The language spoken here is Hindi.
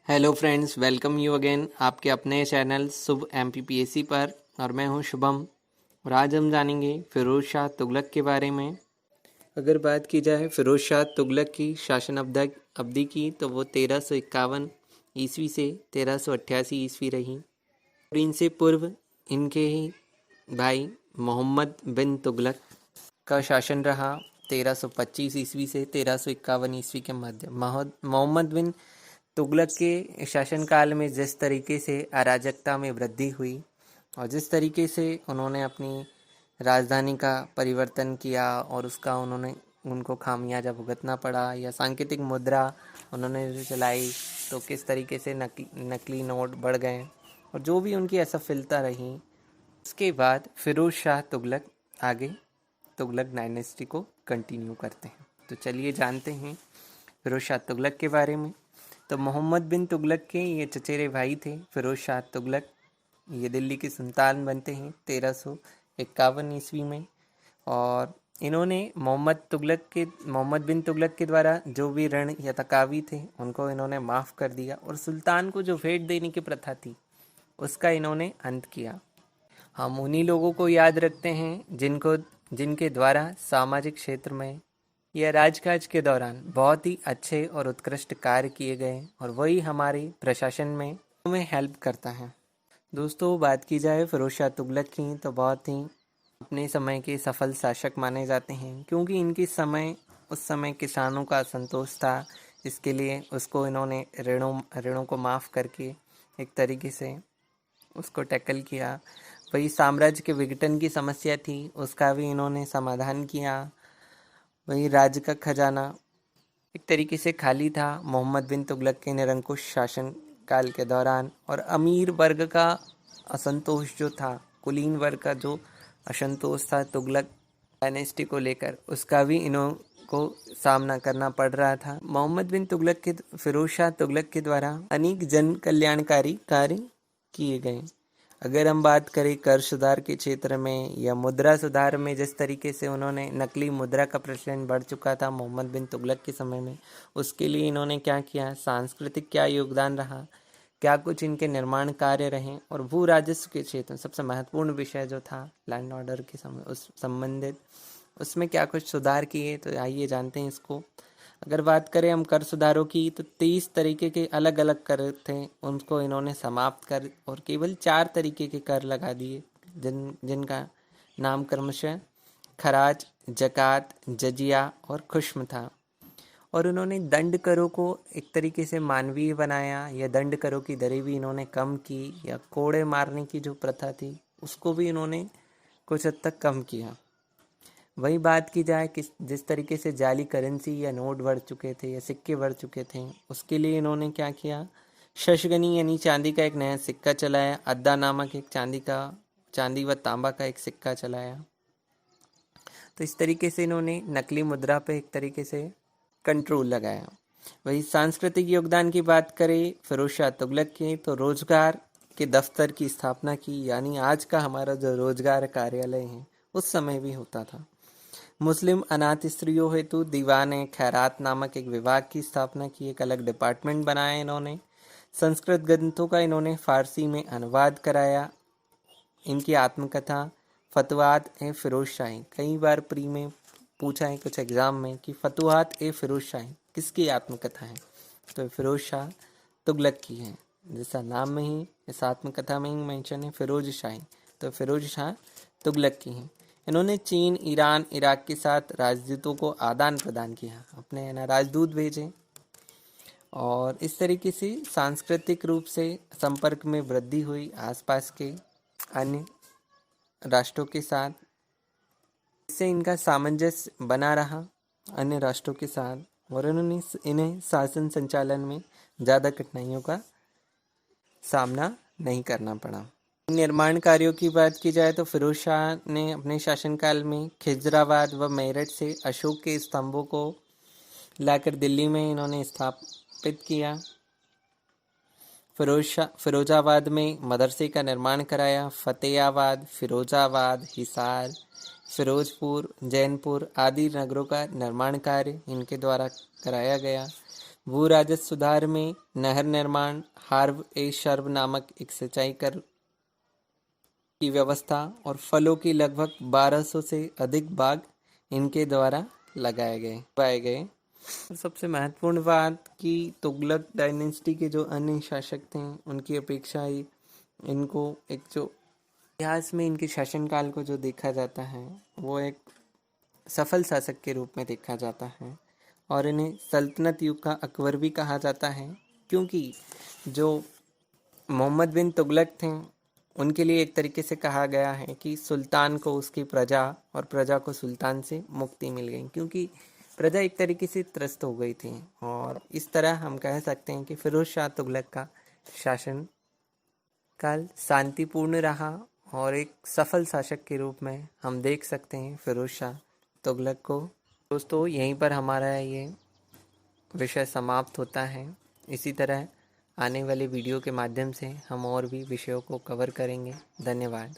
Hello friends, welcome you again आपके अपने चैनल शुभ MPPSC पर। और मैं हूं शुभम। और आज हम जानेंगे फिरोज शाह तुगलक के बारे में। अगर बात की जाए फिरोज शाह तुगलक की शासन अवधि की, तो वो 1351 ईस्वी से 1388 ईस्वी रही। और इनसे पूर्व इनके ही भाई मोहम्मद बिन तुगलक का शासन रहा 1325 ईस्वी से 1351 ईस्वी के मध्य। मोहम्मद बिन तुगलक के शासनकाल में जिस तरीके से अराजकता में वृद्धि हुई और जिस तरीके से उन्होंने अपनी राजधानी का परिवर्तन किया और उसका उनको खामियाजा भुगतना पड़ा, या सांकेतिक मुद्रा उन्होंने जो चलाई तो किस तरीके से नकली नोट बढ़ गए, और जो भी उनकी असफलता रही, उसके बाद फिरोज शाह तुगलक आगे तुगलक डायनेस्टी को कंटिन्यू करते हैं। तो चलिए जानते हैं फिरोज शाह तुगलक के बारे में। तो मोहम्मद बिन तुगलक के ये चचेरे भाई थे फिरोज शाह तुगलक। ये दिल्ली के सुल्तान बनते हैं 1351 ईस्वी में। और इन्होंने मोहम्मद बिन तुगलक के द्वारा जो भी ऋण या तकावी थे उनको इन्होंने माफ़ कर दिया, और सुल्तान को जो भेंट देने की प्रथा थी उसका इन्होंने अंत किया। हम उन्हीं लोगों को याद रखते हैं जिनके द्वारा सामाजिक क्षेत्र में या राजकाज के दौरान बहुत ही अच्छे और उत्कृष्ट कार्य किए गए, और वही हमारे प्रशासन में हमें हेल्प करता है। दोस्तों, बात की जाए फिरोज शाह तुगलक की, तो बहुत ही अपने समय के सफल शासक माने जाते हैं, क्योंकि उस समय किसानों का असंतोष था। इसके लिए उसको इन्होंने ऋणों को माफ़ करके एक तरीके से उसको टैकल किया। वही साम्राज्य के विघटन की समस्या थी, उसका भी इन्होंने समाधान किया। वही राज्य का खजाना एक तरीके से खाली था मोहम्मद बिन तुगलक के निरंकुश शासन काल के दौरान, और अमीर वर्ग का असंतोष जो था, कुलीन वर्ग का जो असंतोष था तुगलक डायनेस्टी को लेकर, उसका भी इन्हों को सामना करना पड़ रहा था। मोहम्मद बिन तुगलक के फिरोज शाह तुगलक के द्वारा अनेक जन कल्याणकारी कार्य किए गए। अगर हम बात करें कर सुधार के क्षेत्र में या मुद्रा सुधार में, जिस तरीके से उन्होंने नकली मुद्रा का प्रचलन बढ़ चुका था मोहम्मद बिन तुगलक के समय में, उसके लिए इन्होंने क्या किया, सांस्कृतिक क्या योगदान रहा, क्या कुछ इनके निर्माण कार्य रहे, और भू राजस्व के क्षेत्र में सबसे महत्वपूर्ण विषय जो था लैंड ऑर्डर के समय उस संबंधित, उसमें क्या कुछ सुधार किए। तो आइए जानते हैं इसको। अगर बात करें हम कर सुधारों की, तो 23 तरीके के अलग अलग कर थे, उनको इन्होंने समाप्त कर और केवल 4 तरीके के कर लगा दिए, जिनका नाम क्रमशः खराज, जकात, जजिया और खुश्म था। और उन्होंने दंड करों को एक तरीके से मानवीय बनाया, या दंड करों की दरें भी इन्होंने कम की, या कोड़े मारने की जो प्रथा थी उसको भी इन्होंने कुछ हद तक कम किया। वही बात की जाए कि जिस तरीके से जाली करेंसी या नोट बढ़ चुके थे या सिक्के बढ़ चुके थे, उसके लिए इन्होंने क्या किया, शशगनी यानी चांदी का एक नया सिक्का चलाया। अद्दा नामक एक चांदी व तांबा का एक सिक्का चलाया। तो इस तरीके से इन्होंने नकली मुद्रा पे एक तरीके से कंट्रोल लगाया। वही सांस्कृतिक योगदान की बात करें फिरोज शाह तुगलक की, तो रोजगार के दफ्तर की स्थापना की, यानी आज का हमारा जो रोजगार कार्यालय है उस समय भी होता था। मुस्लिम अनाथ स्त्रियों हेतु दीवान खैरात नामक एक विभाग की स्थापना की, एक अलग डिपार्टमेंट बनाया इन्होंने। संस्कृत ग्रंथों का इन्होंने फारसी में अनुवाद कराया। इनकी आत्मकथा फतवात ए फिरोज शाही, कई बार प्री में पूछा है कुछ एग्जाम में कि फतवात ए फिरोज शाही किसकी आत्मकथा है, तो फिरोज शाह तुगलक की है। जैसा नाम में ही, इस आत्मकथा में ही मेंशन है फिरोज शाही, तो फिरोज शाह तुगलक की है। इन्होंने चीन, ईरान, इराक के साथ राजदूतों को आदान प्रदान किया, अपने राजदूत भेजे, और इस तरीके से सांस्कृतिक रूप से संपर्क में वृद्धि हुई आसपास के अन्य राष्ट्रों के साथ। इससे इनका सामंजस्य बना रहा अन्य राष्ट्रों के साथ, और इन्हें शासन संचालन में ज़्यादा कठिनाइयों का सामना नहीं करना पड़ा। निर्माण कार्यों की बात की जाए तो फिरोज शाह ने अपने शासनकाल में खिजराबाद व मेरठ से अशोक के स्तंभों को लाकर दिल्ली में इन्होंने स्थापित किया। फिरोजाबाद में मदरसे का निर्माण कराया। फतेहाबाद, फिरोजाबाद, हिसार, फिरोजपुर, जैनपुर आदि नगरों का निर्माण कार्य इनके द्वारा कराया गया। भू राजस्व सुधार में नहर निर्माण, हार्व ए शर्व नामक एक सिंचाई कर की व्यवस्था और फलों की लगभग 1200 से अधिक बाग इनके द्वारा पाए गए। और सबसे महत्वपूर्ण बात कि तुगलक डायनेस्टी के जो अन्य शासक थे उनकी अपेक्षा ही इनको एक जो इतिहास में इनके शासनकाल को जो देखा जाता है वो एक सफल शासक के रूप में देखा जाता है और इन्हें सल्तनत युग का अकबर भी कहा जाता है, क्योंकि जो मोहम्मद बिन तुगलक थे उनके लिए एक तरीके से कहा गया है कि सुल्तान को उसकी प्रजा और प्रजा को सुल्तान से मुक्ति मिल गई, क्योंकि प्रजा एक तरीके से त्रस्त हो गई थी। और इस तरह हम कह सकते हैं कि फिरोज शाह तुगलक का शासन काल शांतिपूर्ण रहा और एक सफल शासक के रूप में हम देख सकते हैं फिरोज शाह तुगलक को। दोस्तों, यहीं पर हमारा ये विषय समाप्त होता है। इसी तरह आने वाले वीडियो के माध्यम से हम और भी विषयों को कवर करेंगे। धन्यवाद।